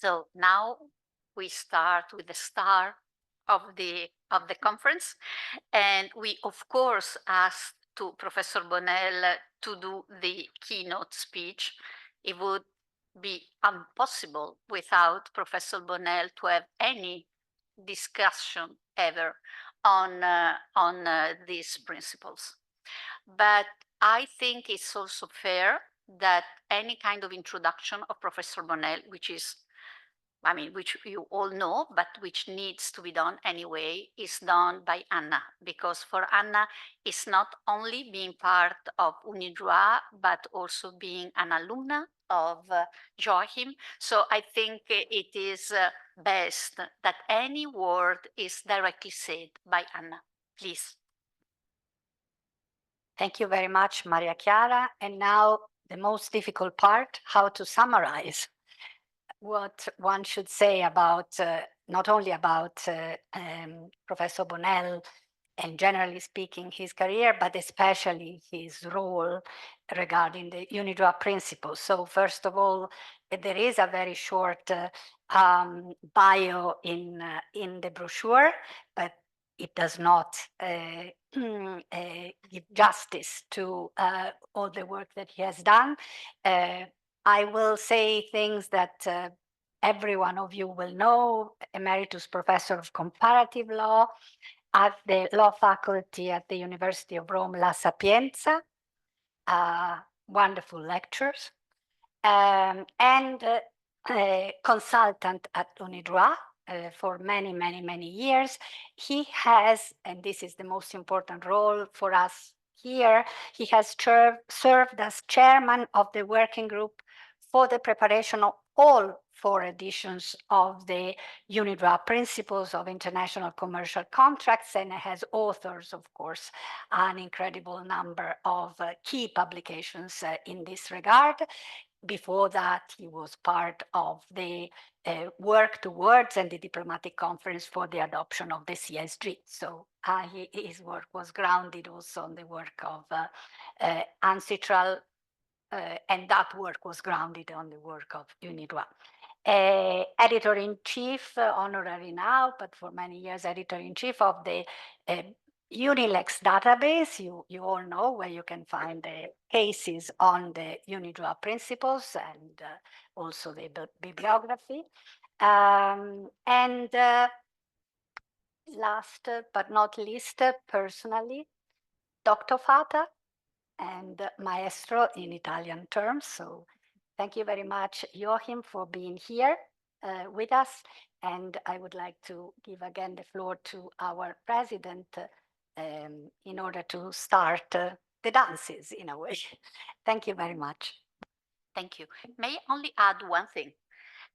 So now we start with the star of the conference, and we of course asked to Professor Bonell to do the keynote speech. It would be impossible without Professor Bonell to have any discussion ever on these principles. But I think it's also fair that any kind of introduction of Professor Bonell, which is, I mean, which you all know, but which needs to be done anyway, is done by Anna, because for Anna, it's not only being part of UNIDROIT, but also being an alumna of Joachim. So I think it is best that any word is directly said by Anna. Please. Thank you very much, Maria Chiara. And now the most difficult part, how to summarize what one should say about, not only about Professor Bonell and generally speaking his career, but especially his role regarding the UNIDROIT principles. So first of all, there is a very short bio in the brochure, but it does not give justice to all the work that he has done. I will say things that every one of you will know: Emeritus Professor of Comparative Law at the Law Faculty at the University of Rome La Sapienza, wonderful lectures, and consultant at UNIDROIT for many, many, many years. He has, and this is the most important role for us here, he has served as chairman of the working group for the preparation of all 4 editions of the UNIDROIT Principles of International Commercial Contracts, and has authors, of course, an incredible number of key publications in this regard. Before that, he was part of the work towards and the diplomatic conference for the adoption of the CSG. So his work was grounded also on the work of Ancestral, and that work was grounded on the work of UNIDROIT. Editor-in-chief, honorary now, but for many years editor-in-chief of the Unilex database. You all know where you can find the cases on the UNIDROIT principles and also the bibliography. And last but not least, personally, Dr. Fata and Maestro in Italian terms. So thank you very much, Joachim, for being here with us. And I would like to give again the floor to our president in order to start the dances in a way. Thank you very much. Thank you. May I only add one thing?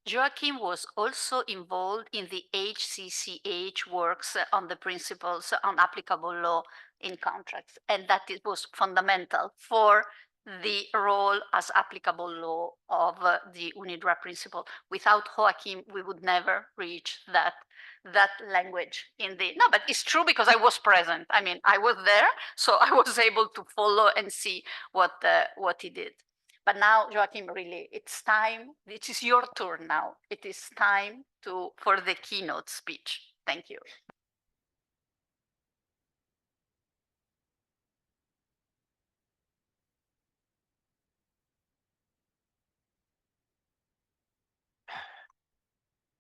Joachim was also involved in the HCCH works on the principles on applicable law in contracts, and that it was fundamental for the role as applicable law of the UNIDROIT principle. Without Joachim, we would never reach that language in the, no, but it's true because I was present. I mean, I was there, so I was able to follow and see what he did. But now, Joachim, really, it's time. It is your turn now. It is time for the keynote speech. Thank you.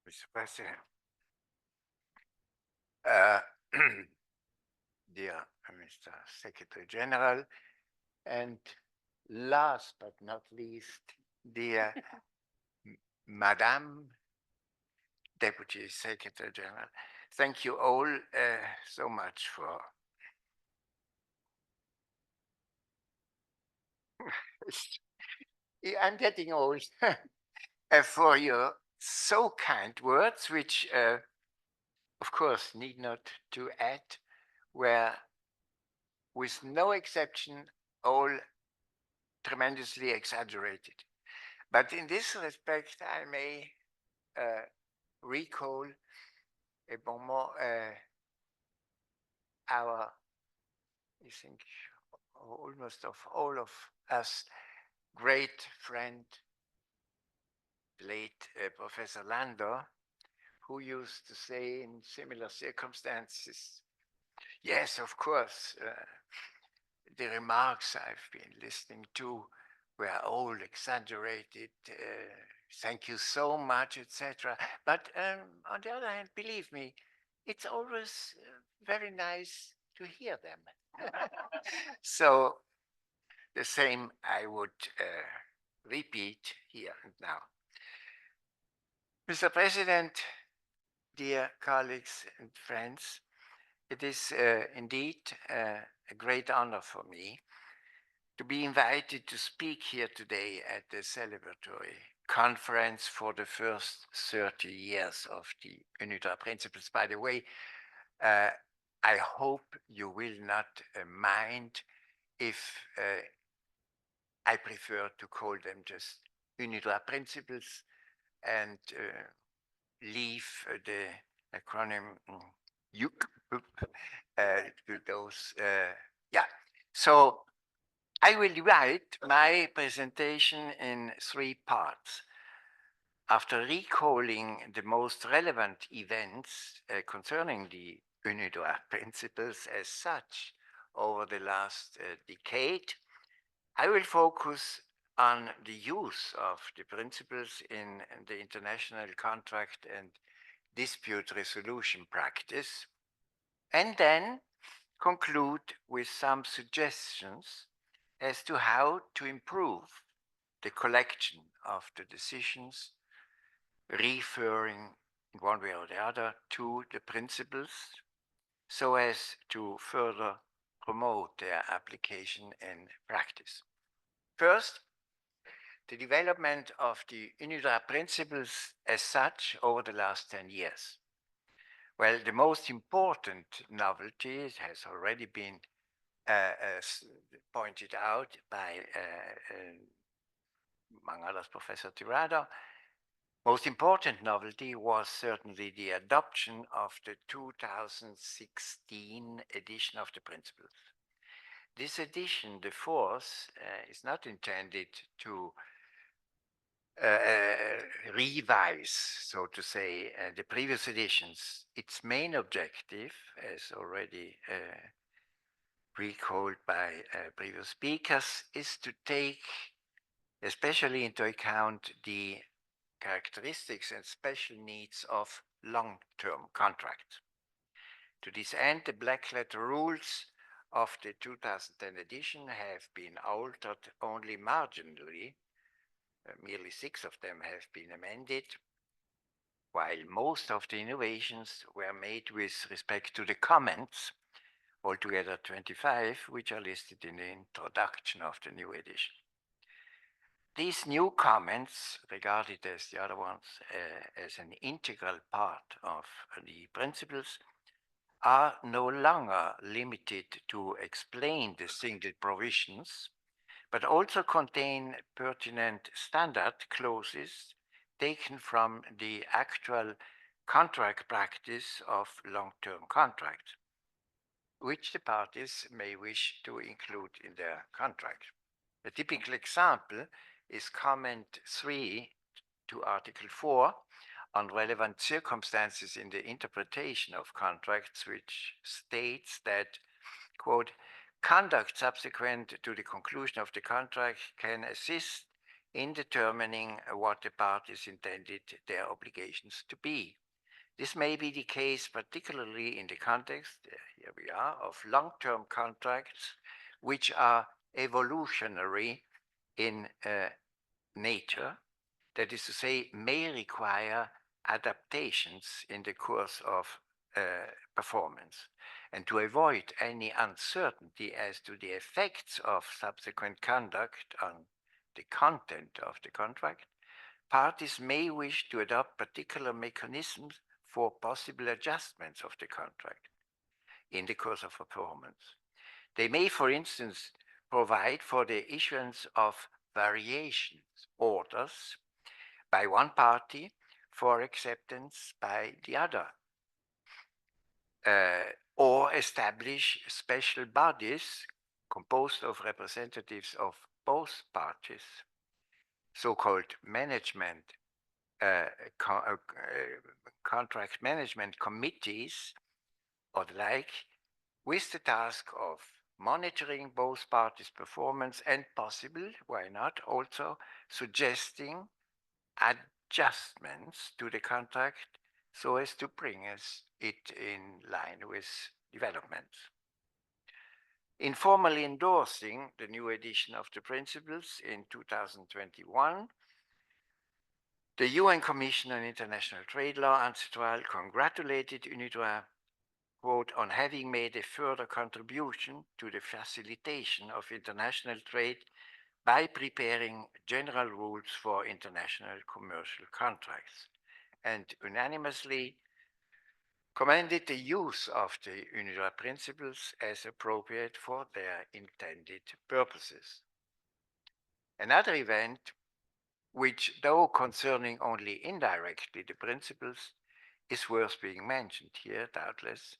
Mr. President, dear Mr. Secretary General, and last but not least, dear Madam Deputy Secretary General, thank you all so much for I'm getting old for your so kind words, which of course need not to add, were with no exception all tremendously exaggerated. But in this respect, I may recall a bon mot, I think, almost of all of us, great friend, late Professor Landor, who used to say in similar circumstances, yes, of course, the remarks I've been listening to were all exaggerated. Thank you so much, etc. But on the other hand, believe me, it's always very nice to hear them. So the same I would repeat here and now. Mr. President, dear colleagues and friends, it is indeed a great honor for me to be invited to speak here today at the celebratory conference for the first 30 years of the UNIDROIT principles. By the way, I hope you will not mind if I prefer to call them just UNIDROIT principles and leave the acronym UPICC to those. Yeah, so I will divide my presentation in 3 parts. After recalling the most relevant events concerning the UNIDROIT principles as such over the last decade, I will focus on the use of the principles in the international contract and dispute resolution practice, and then conclude with some suggestions as to how to improve the collection of the decisions, referring in one way or the other to the principles, so as to further promote their application in practice. First, the development of the UNIDROIT principles as such over the last 10 years. Well, the most important novelty has already been pointed out by, among others, Professor Tirado. Most important novelty was certainly the adoption of the 2016 edition of the principles. This edition, the fourth, is not intended to revise, so to say, the previous editions. Its main objective, as already recalled by previous speakers, is to take especially into account the characteristics and special needs of long-term contracts. To this end, the black letter rules of the 2010 edition have been altered only marginally. Merely 6 of them have been amended, while most of the innovations were made with respect to the comments, altogether 25, which are listed in the introduction of the new edition. These new comments, regarded as the other ones as an integral part of the principles, are no longer limited to explain the single provisions, but also contain pertinent standard clauses taken from the actual contract practice of long-term contracts, which the parties may wish to include in their contract. A typical example is comment 3 to Article 4 on relevant circumstances in the interpretation of contracts, which states that, quote, conduct subsequent to the conclusion of the contract can assist in determining what the parties intended their obligations to be. This may be the case particularly in the context, here we are, of long-term contracts, which are evolutionary in nature, that is to say, may require adaptations in the course of performance. And to avoid any uncertainty as to the effects of subsequent conduct on the content of the contract, parties may wish to adopt particular mechanisms for possible adjustments of the contract in the course of performance. They may, for instance, provide for the issuance of variation orders by one party for acceptance by the other, or establish special bodies composed of representatives of both parties, so-called management contract management committees or the like, with the task of monitoring both parties' performance and possible, why not, also suggesting adjustments to the contract so as to bring it in line with developments. In formally endorsing the new edition of the principles in 2021, the UN Commission on International Trade Law, UNCITRAL, congratulated UNIDROIT, quote, on having made a further contribution to the facilitation of international trade by preparing general rules for international commercial contracts, and unanimously commended the use of the UNIDROIT principles as appropriate for their intended purposes. Another event, which, though concerning only indirectly the principles, is worth being mentioned here, doubtless,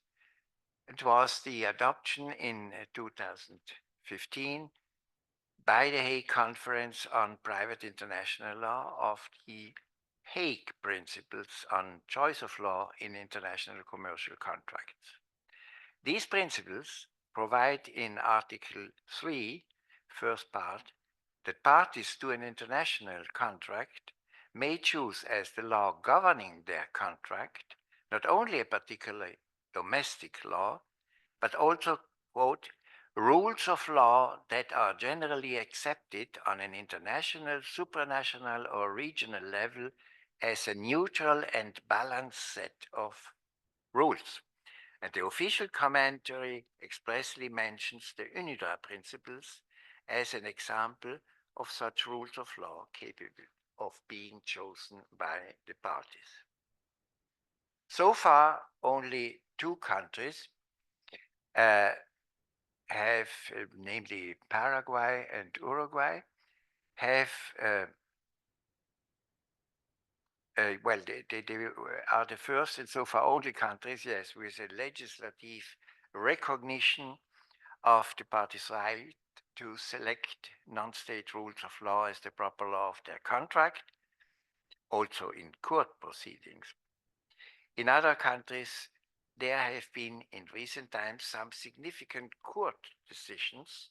it was the adoption in 2015 by the Hague Conference on Private International Law of the Hague Principles on Choice of Law in International Commercial Contracts. These principles provide in Article 3, first part, that parties to an international contract may choose as the law governing their contract not only a particular domestic law, but also, quote, rules of law that are generally accepted on an international, supranational, or regional level as a neutral and balanced set of rules. And the official commentary expressly mentions the UNIDROIT principles as an example of such rules of law capable of being chosen by the parties. So far, only two countries have, namely Paraguay and Uruguay, have well, they are the first and so far only countries, yes, with a legislative recognition of the parties' right to select non-state rules of law as the proper law of their contract, also in court proceedings. In other countries, there have been in recent times some significant court decisions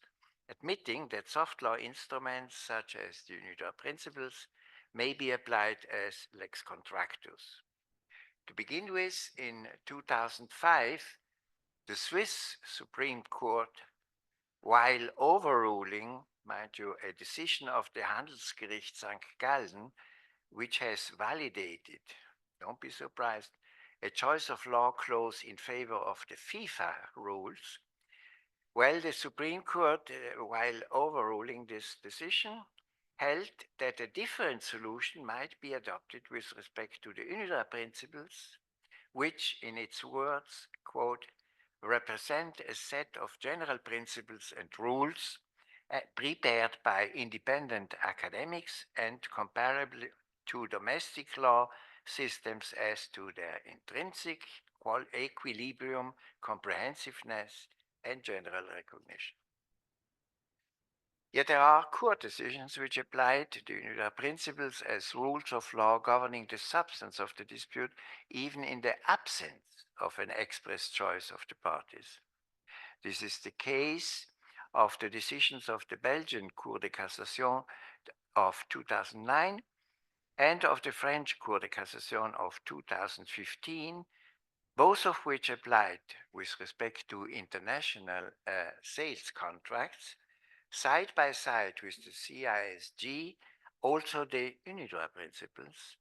admitting that soft law instruments such as the UNIDROIT principles may be applied as lex contractus. To begin with, in 2005, the Swiss Supreme Court, while overruling, mind you, a decision of the Handelsgericht St. Gallen, which has validated, don't be surprised, a choice of law clause in favor of the FIFA rules, well, the Supreme Court, while overruling this decision, held that a different solution might be adopted with respect to the UNIDROIT principles, which, in its words, quote, represent a set of general principles and rules prepared by independent academics and comparable to domestic law systems as to their intrinsic equilibrium, comprehensiveness, and general recognition. Yet there are court decisions which apply to the UNIDROIT principles as rules of law governing the substance of the dispute, even in the absence of an express choice of the parties. This is the case of the decisions of the Belgian Cour de Cassation of 2009 and of the French Cour de Cassation of 2015, both of which applied with respect to international sales contracts, side by side with the CISG, also the UNIDROIT principles,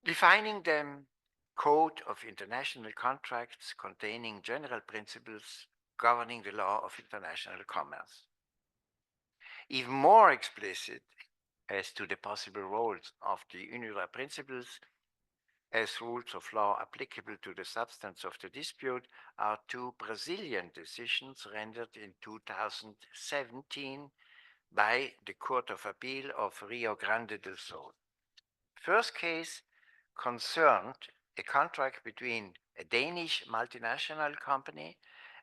defining them Code of International Contracts containing general principles governing the law of international commerce. Even more explicit as to the possible roles of the UNIDROIT principles as rules of law applicable to the substance of the dispute are two Brazilian decisions rendered in 2017 by the Court of Appeal of Rio Grande do Sul. First case concerned a contract between a Danish multinational company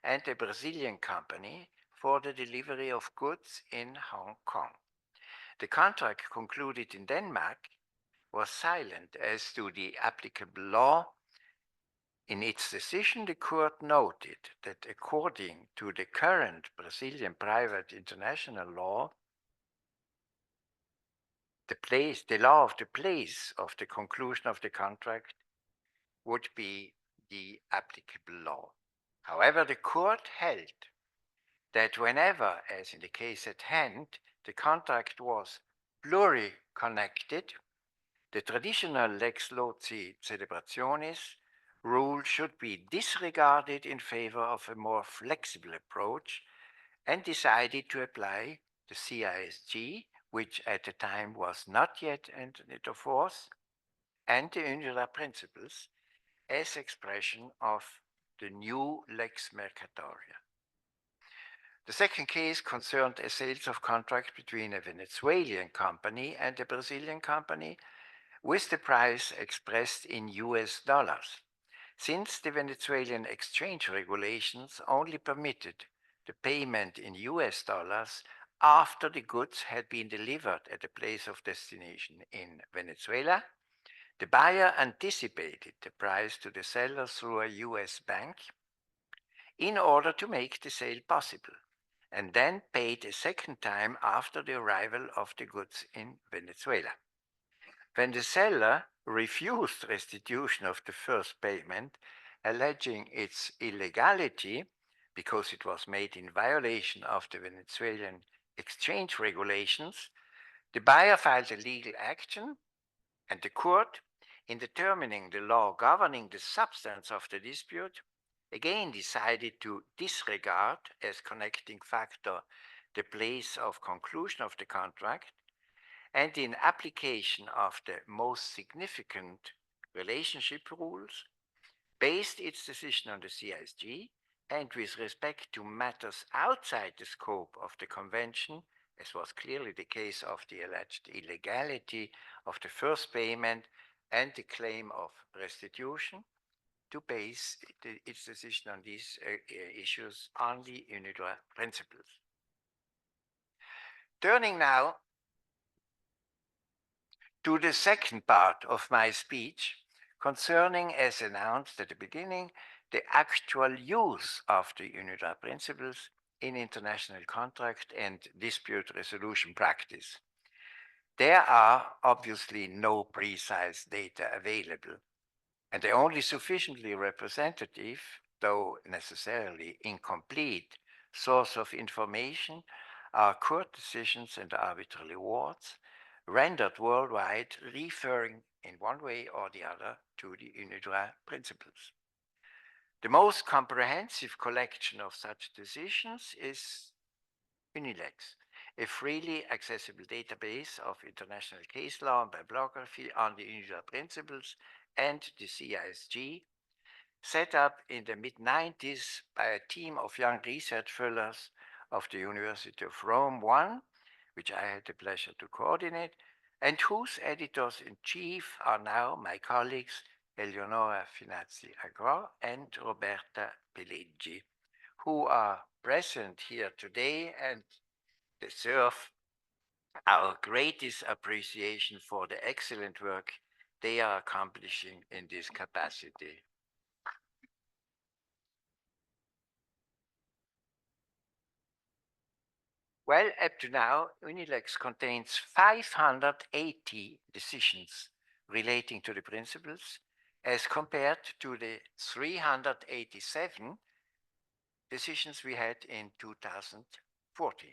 and a Brazilian company for the delivery of goods in Hong Kong. The contract concluded in Denmark was silent as to the applicable law. In its decision, the court noted that according to the current Brazilian private international law, the law of the place of the conclusion of the contract would be the applicable law. However, the court held that whenever, as in the case at hand, the contract was pluri-connected, the traditional lex loci celebrationis rule should be disregarded in favor of a more flexible approach and decided to apply the CISG, which at the time was not yet entered into force, and the UNIDROIT principles as expression of the new lex mercatoria. The second case concerned a sales of contract between a Venezuelan company and a Brazilian company with the price expressed in US dollars, since the Venezuelan exchange regulations only permitted the payment in US dollars after the goods had been delivered at the place of destination in Venezuela. The buyer anticipated the price to the seller through a US bank in order to make the sale possible, and then paid a second time after the arrival of the goods in Venezuela. When the seller refused restitution of the first payment, alleging its illegality because it was made in violation of the Venezuelan exchange regulations, the buyer filed a legal action, and the court, in determining the law governing the substance of the dispute, again decided to disregard as connecting factor the place of conclusion of the contract, and in application of the most significant relationship rules, based its decision on the CISG, and with respect to matters outside the scope of the convention, as was clearly the case of the alleged illegality of the first payment and the claim of restitution, to base its decision on these issues on the UNIDROIT principles. Turning now to the second part of my speech, concerning, as announced at the beginning, the actual use of the UNIDROIT principles in international contract and dispute resolution practice. There are obviously no precise data available, and the only sufficiently representative, though necessarily incomplete, source of information are court decisions and arbitral awards rendered worldwide, referring in one way or the other to the UNIDROIT principles. The most comprehensive collection of such decisions is Unilex, a freely accessible database of international case law and bibliography on the UNIDROIT principles and the CISG, set up in the mid-90s by a team of young research fellows of the University of Rome I, which I had the pleasure to coordinate, and whose editors-in-chief are now my colleagues Eleonora Finazzi-Agro and Roberta Pelleggi, who are present here today and deserve our greatest appreciation for the excellent work they are accomplishing in this capacity. Well, up to now, Unilex contains 580 decisions relating to the principles, as compared to the 387 decisions we had in 2014.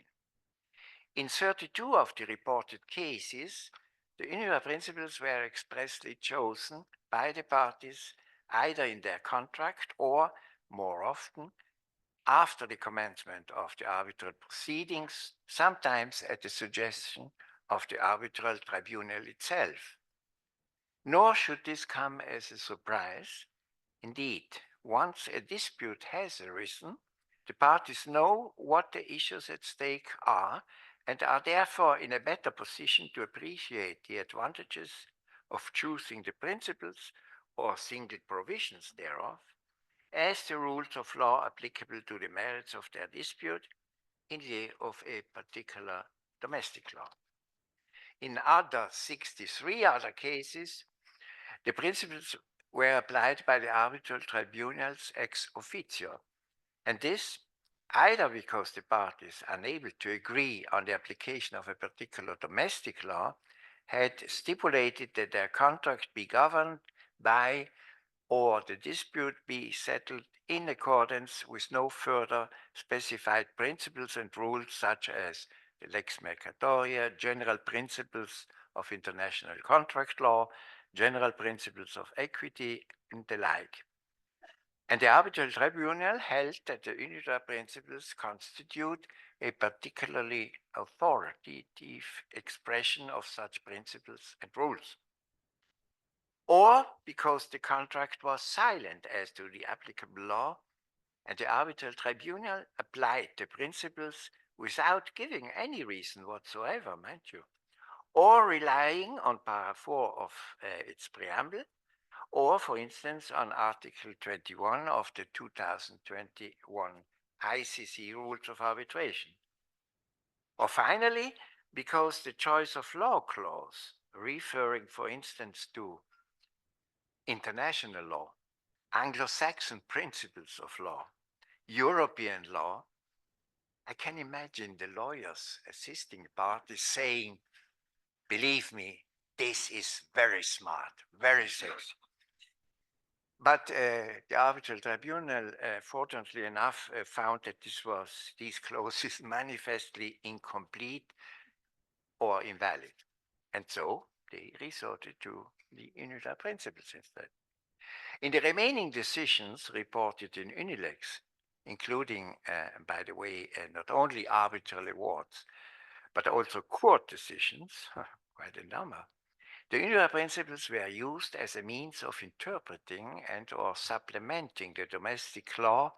In 32 of the reported cases, the UNIDROIT principles were expressly chosen by the parties either in their contract or, more often, after the commencement of the arbitral proceedings, sometimes at the suggestion of the arbitral tribunal itself. Nor should this come as a surprise. Indeed, once a dispute has arisen, the parties know what the issues at stake are and are therefore in a better position to appreciate the advantages of choosing the principles or single provisions thereof as the rules of law applicable to the merits of their dispute in lieu of a particular domestic law. In other 63 other cases, the principles were applied by the arbitral tribunals ex officio, and this either because the parties, unable to agree on the application of a particular domestic law, had stipulated that their contract be governed by or the dispute be settled in accordance with no further specified principles and rules such as the lex mercatoria, general principles of international contract law, general principles of equity, and the like. And the arbitral tribunal held that the UNIDROIT principles constitute a particularly authoritative expression of such principles and rules. Or because the contract was silent as to the applicable law, and the arbitral tribunal applied the principles without giving any reason whatsoever, mind you, or relying on para 4 of its preamble, or, for instance, on Article 21 of the 2021 ICC Rules of Arbitration. Or finally, because the choice of law clause, referring, for instance, to international law, Anglo-Saxon principles of law, European law, I can imagine the lawyers assisting parties saying, believe me, this is very smart, very sexy. But the arbitral tribunal, fortunately enough, found that these clauses manifestly incomplete or invalid. And so they resorted to the UNIDROIT principles instead. In the remaining decisions reported in Unilex, including, by the way, not only arbitral awards, but also court decisions, quite a number, the UNIDROIT principles were used as a means of interpreting and or supplementing the domestic law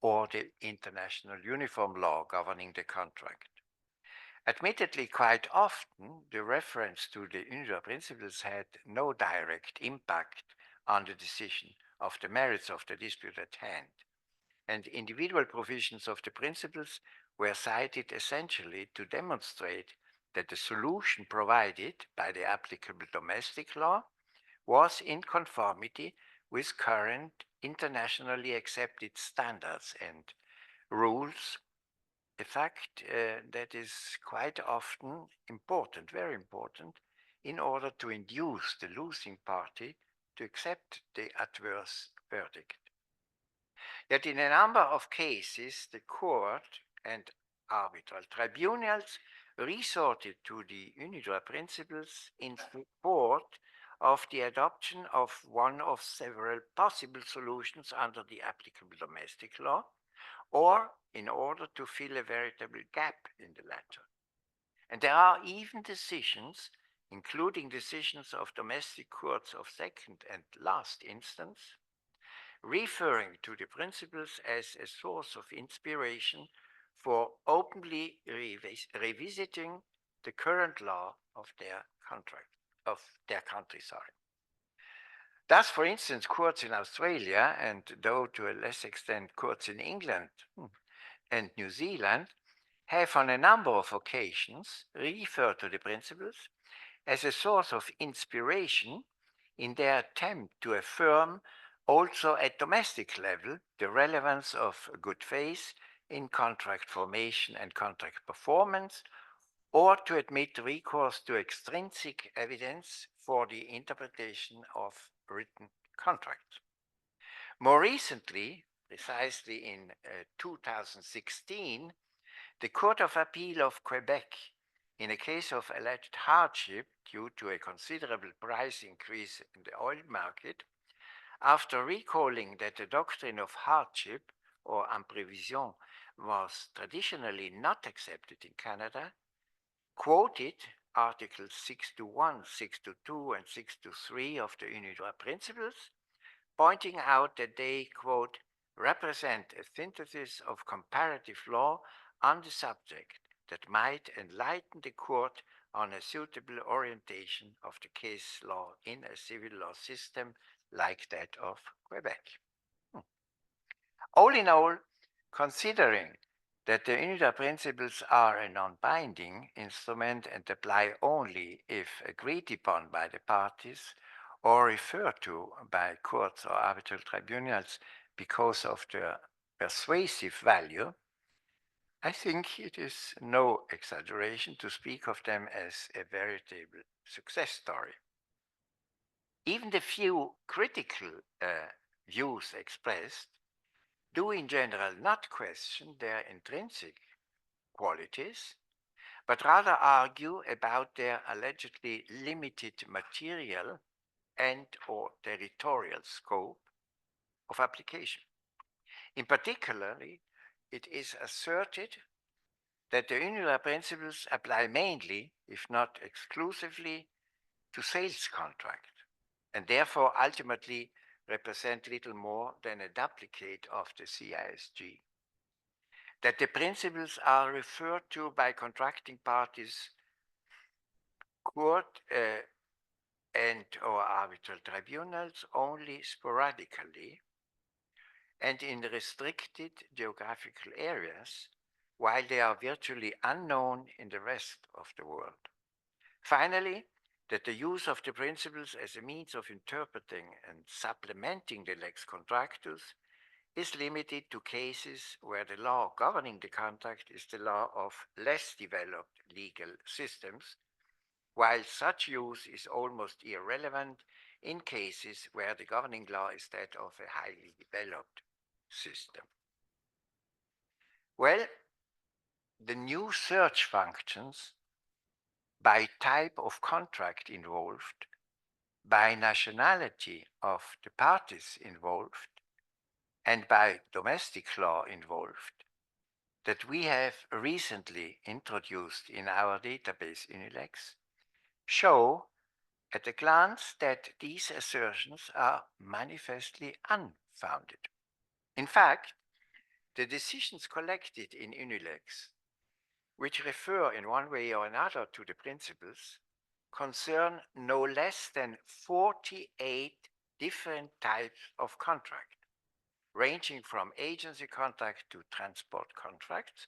or the international uniform law governing the contract. Admittedly, quite often, the reference to the UNIDROIT principles had no direct impact on the decision of the merits of the dispute at hand, and individual provisions of the principles were cited essentially to demonstrate that the solution provided by the applicable domestic law was in conformity with current internationally accepted standards and rules, a fact that is quite often important, very important, in order to induce the losing party to accept the adverse verdict. Yet in a number of cases, the court and arbitral tribunals resorted to the UNIDROIT principles in support of the adoption of one of several possible solutions under the applicable domestic law, or in order to fill a veritable gap in the latter. And there are even decisions, including decisions of domestic courts of second and last instance, referring to the principles as a source of inspiration for openly revisiting the current law of their country. Thus, for instance, courts in Australia, and though to a less extent courts in England and New Zealand, have on a number of occasions referred to the principles as a source of inspiration in their attempt to affirm also at domestic level the relevance of good faith in contract formation and contract performance, or to admit recourse to extrinsic evidence for the interpretation of written contracts. More recently, precisely in 2016, the Court of Appeal of Quebec, in a case of alleged hardship due to a considerable price increase in the oil market, after recalling that the doctrine of hardship or imprévision was traditionally not accepted in Canada, quoted Articles 621, 622, and 623 of the UNIDROIT principles, pointing out that they, quote, represent a synthesis of comparative law on the subject that might enlighten the court on a suitable orientation of the case law in a civil law system like that of Quebec. All in all, considering that the UNIDROIT principles are a non-binding instrument and apply only if agreed upon by the parties or referred to by courts or arbitral tribunals because of their persuasive value, I think it is no exaggeration to speak of them as a veritable success story. Even the few critical views expressed do in general not question their intrinsic qualities, but rather argue about their allegedly limited material and or territorial scope of application. In particular, it is asserted that the UNIDROIT principles apply mainly, if not exclusively, to sales contracts, and therefore ultimately represent little more than a duplicate of the CISG. That the principles are referred to by contracting parties, court and or arbitral tribunals only sporadically and in restricted geographical areas, while they are virtually unknown in the rest of the world. Finally, that the use of the principles as a means of interpreting and supplementing the lex contractus is limited to cases where the law governing the contract is the law of less developed legal systems, while such use is almost irrelevant in cases where the governing law is that of a highly developed system. Well, the new search functions by type of contract involved, by nationality of the parties involved, and by domestic law involved that we have recently introduced in our database Unilex show at a glance that these assertions are manifestly unfounded. In fact, the decisions collected in Unilex, which refer in one way or another to the principles, concern no less than 48 different types of contract, ranging from agency contract to transport contracts,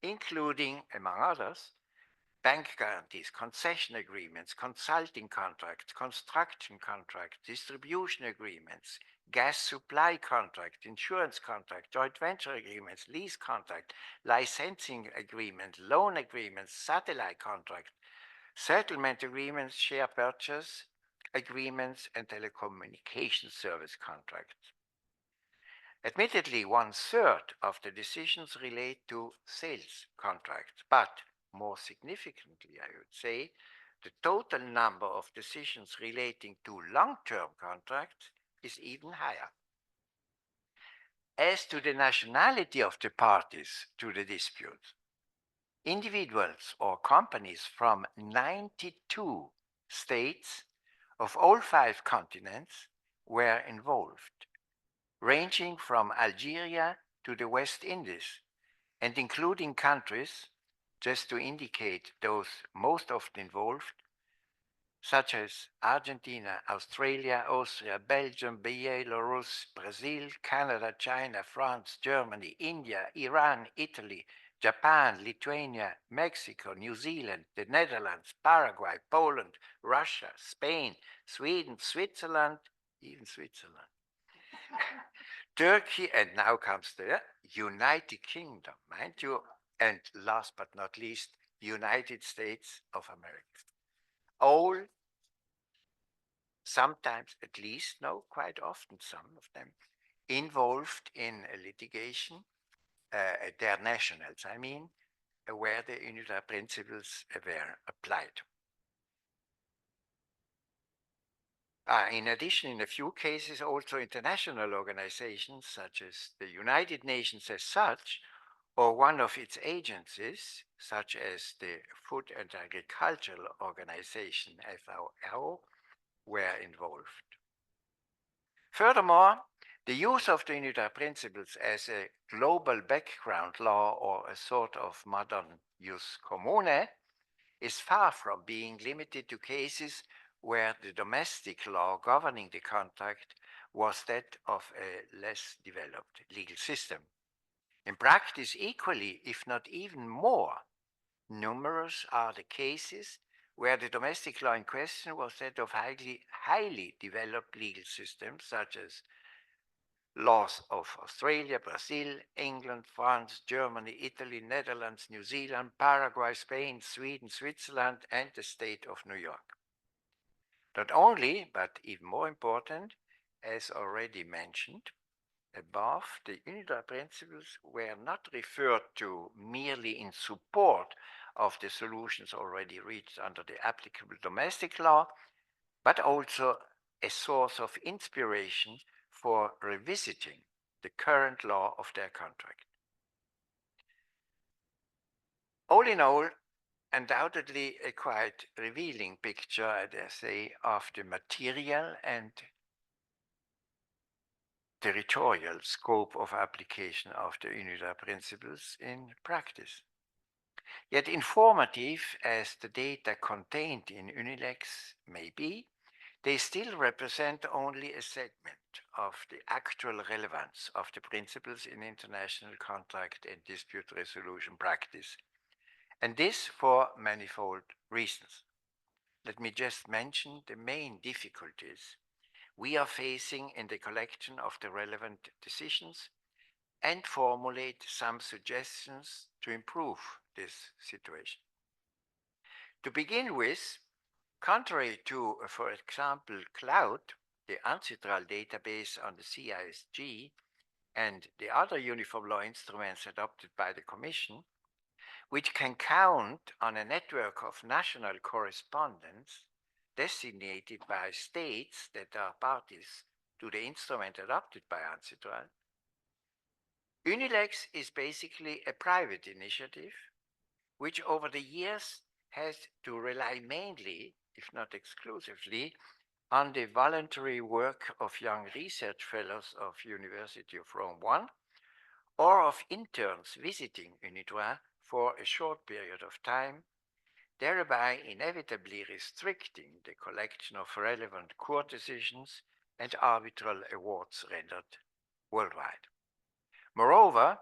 including, among others, bank guarantees, concession agreements, consulting contracts, construction contracts, distribution agreements, gas supply contract, insurance contract, joint venture agreements, lease contract, licensing agreement, loan agreements, satellite contract, settlement agreements, share purchase agreements, and telecommunication service contracts. Admittedly, 1/3 of the decisions relate to sales contracts, but more significantly, I would say, the total number of decisions relating to long-term contracts is even higher. As to the nationality of the parties to the dispute, individuals or companies from 92 states of all 5 continents were involved, ranging from Algeria to the West Indies, and including countries, just to indicate those most often involved, such as Argentina, Australia, Austria, Belgium, Belarus, Brazil, Canada, China, France, Germany, India, Iran, Italy, Japan, Lithuania, Mexico, New Zealand, the Netherlands, Paraguay, Poland, Russia, Spain, Sweden, Switzerland, even Switzerland, Turkey, and now comes the United Kingdom, mind you, and last but not least, United States of America. All, sometimes at least, no, quite often some of them, involved in a litigation, their nationals, I mean, where the UNIDROIT principles were applied. In addition, in a few cases, also international organizations such as the United Nations as such, or one of its agencies, such as the Food and Agricultural Organization, FAO, were involved. Furthermore, the use of the UNIDROIT principles as a global background law or a sort of modern jus commune is far from being limited to cases where the domestic law governing the contract was that of a less developed legal system. In practice, equally, if not even more, numerous are the cases where the domestic law in question was that of highly developed legal systems, such as laws of Australia, Brazil, England, France, Germany, Italy, Netherlands, New Zealand, Paraguay, Spain, Sweden, Switzerland, and the state of New York. Not only, but even more important, as already mentioned above, the UNIDROIT principles were not referred to merely in support of the solutions already reached under the applicable domestic law, but also a source of inspiration for revisiting the current law of their contract. All in all, undoubtedly a quite revealing picture, I dare say, of the material and territorial scope of application of the UNIDROIT principles in practice. Yet informative as the data contained in Unilex may be, they still represent only a segment of the actual relevance of the principles in international contract and dispute resolution practice, and this for manifold reasons. Let me just mention the main difficulties we are facing in the collection of the relevant decisions and formulate some suggestions to improve this situation. To begin with, contrary to, for example, Cloud, the ancestral database on the CISG, and the other uniform law instruments adopted by the Commission, which can count on a network of national correspondents designated by states that are parties to the instrument adopted by ancestral, Unilex is basically a private initiative which over the years has to rely mainly, if not exclusively, on the voluntary work of young research fellows of University of Rome I or of interns visiting UNIDROIT for a short period of time, thereby inevitably restricting the collection of relevant court decisions and arbitral awards rendered worldwide. Moreover,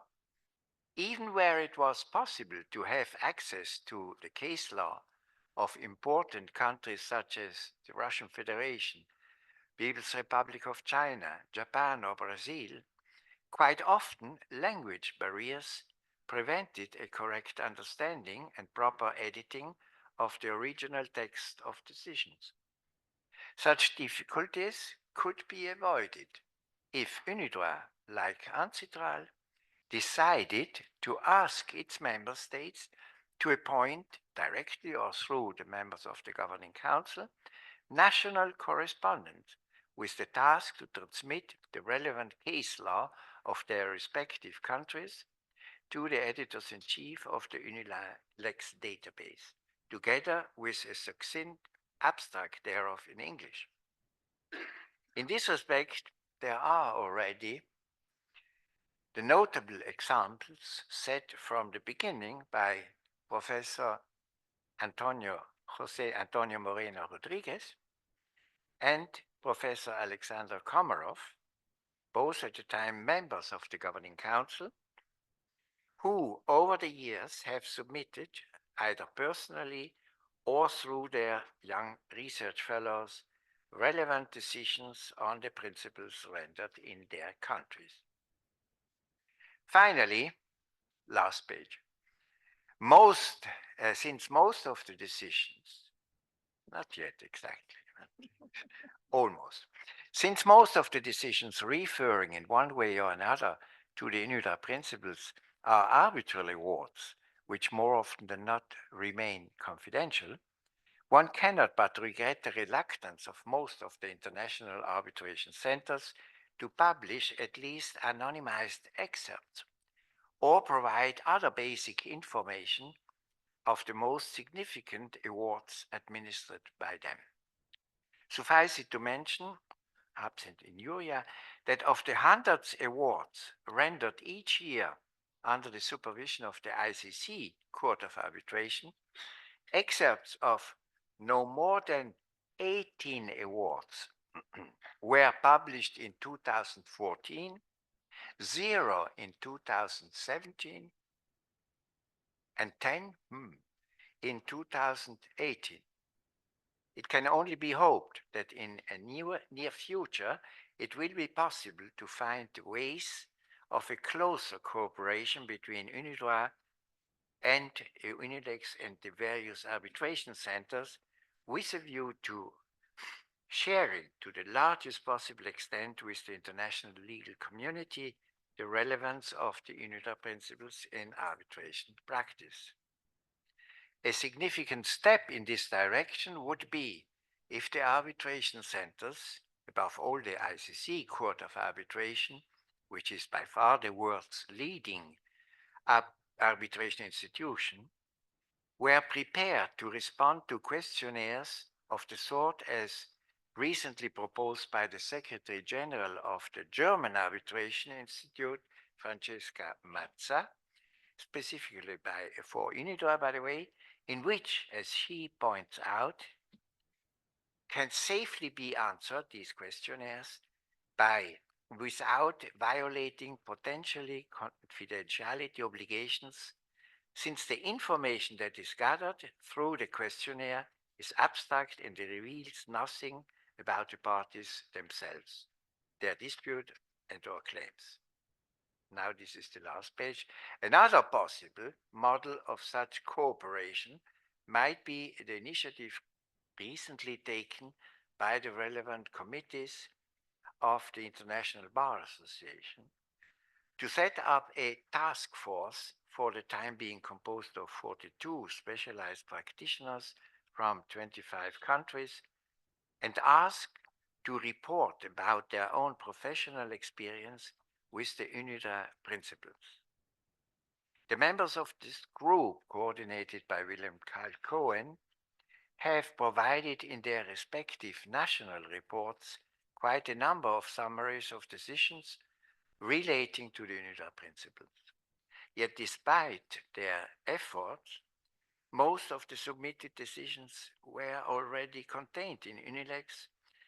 even where it was possible to have access to the case law of important countries such as the Russian Federation, People's Republic of China, Japan, or Brazil, quite often language barriers prevented a correct understanding and proper editing of the original text of decisions. Such difficulties could be avoided if UNIDROIT, like ancestral, decided to ask its member states to appoint, directly or through the members of the Governing Council, national correspondents with the task to transmit the relevant case law of their respective countries to the editors-in-chief of the Unilex database, together with a succinct abstract thereof in English. In this respect, there are already the notable examples set from the beginning by Professor José Antonio Moreno Rodriguez and Professor Alexander Komarov, both at the time members of the Governing Council, who over the years have submitted, either personally or through their young research fellows, relevant decisions on the principles rendered in their countries. Finally, last page. Since most of the decisions, not yet exactly, almost, since most of the decisions referring in one way or another to the UNIDROIT principles are arbitral awards, which more often than not remain confidential, one cannot but regret the reluctance of most of the international arbitration centers to publish at least anonymized excerpts or provide other basic information of the most significant awards administered by them. Suffice it to mention, absent injuria, that of the hundreds awards rendered each year under the supervision of the ICC Court of Arbitration, excerpts of no more than 18 awards were published in 2014, 0 in 2017, and 10 in 2018. It can only be hoped that in a near future, it will be possible to find ways of a closer cooperation between UNIDROIT and Unilex and the various arbitration centers with a view to sharing to the largest possible extent with the international legal community the relevance of the UNIDROIT principles in arbitration practice. A significant step in this direction would be if the arbitration centers, above all the ICC Court of Arbitration, which is by far the world's leading arbitration institution, were prepared to respond to questionnaires of the sort as recently proposed by the Secretary General of the German Arbitration Institute, Francesca Mazza, specifically for UNIDROIT, by the way, in which, as she points out, can safely be answered, these questionnaires, without violating potentially confidentiality obligations, since the information that is gathered through the questionnaire is abstract and reveals nothing about the parties themselves, their dispute and/or claims. Now this is the last page. Another possible model of such cooperation might be the initiative recently taken by the relevant committees of the International Bar Association to set up a task force, for the time being composed of 42 specialized practitioners from 25 countries, and ask to report about their own professional experience with the UNIDROIT principles. The members of this group, coordinated by William Kyle Cohen, have provided in their respective national reports quite a number of summaries of decisions relating to the UNIDROIT principles. Yet despite their efforts, most of the submitted decisions were already contained in Unilex,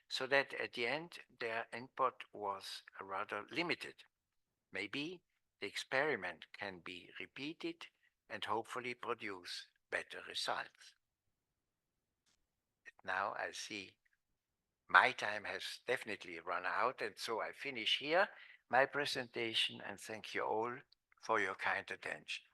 so that at the end their input was rather limited. Maybe the experiment can be repeated and hopefully produce better results. Now I see my time has definitely run out, and so I finish here my presentation and thank you all for your kind attention.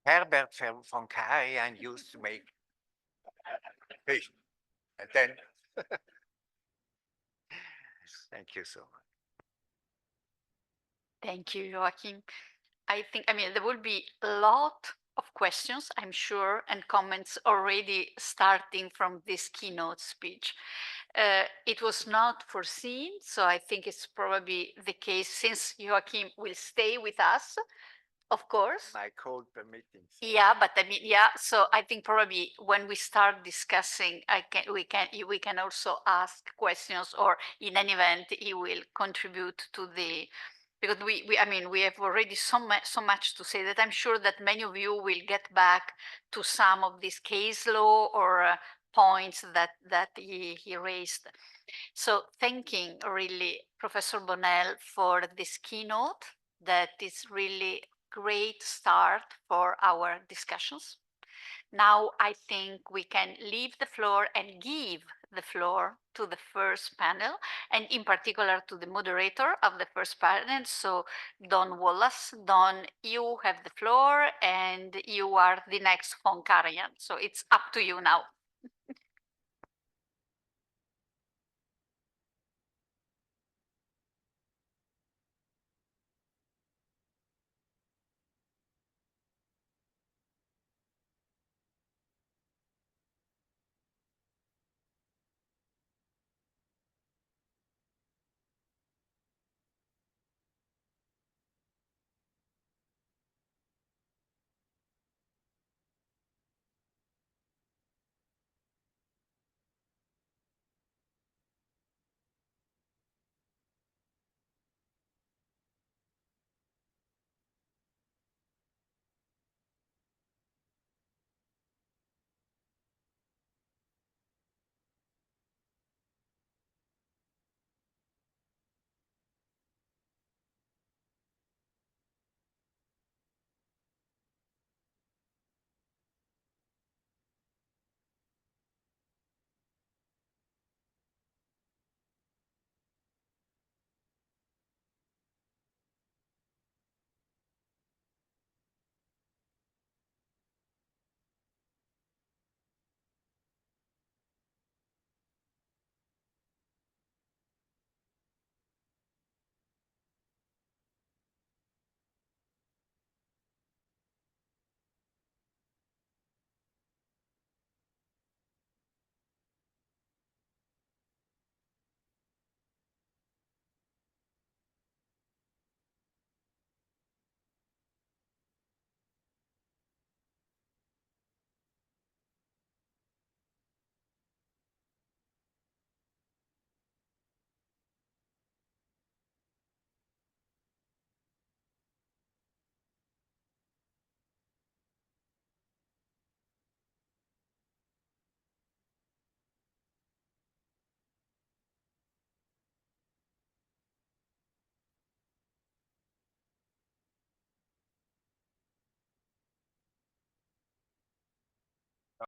Herbert von Karajan used to make fish, and then thank you so much. Thank you, Joachim. I think, there will be a lot of questions, I'm sure, and comments already starting from this keynote speech. It was not foreseen, so I think it's probably the case since Joachim will stay with us, of course. My code permitting. Yeah, but so I think probably when we start discussing, we can also ask questions, or in any event, he will contribute to the, because we have already so much to say that I'm sure that many of you will get back to some of this case law or points that he raised. So thanking really Professor Bonell for this keynote that is really great start for our discussions. Now I think we can leave the floor and give the floor to the first panel, and in particular to the moderator of the first panel. So Don Wallace, Don, you have the floor and you are the next von Karajan. So it's up to you now.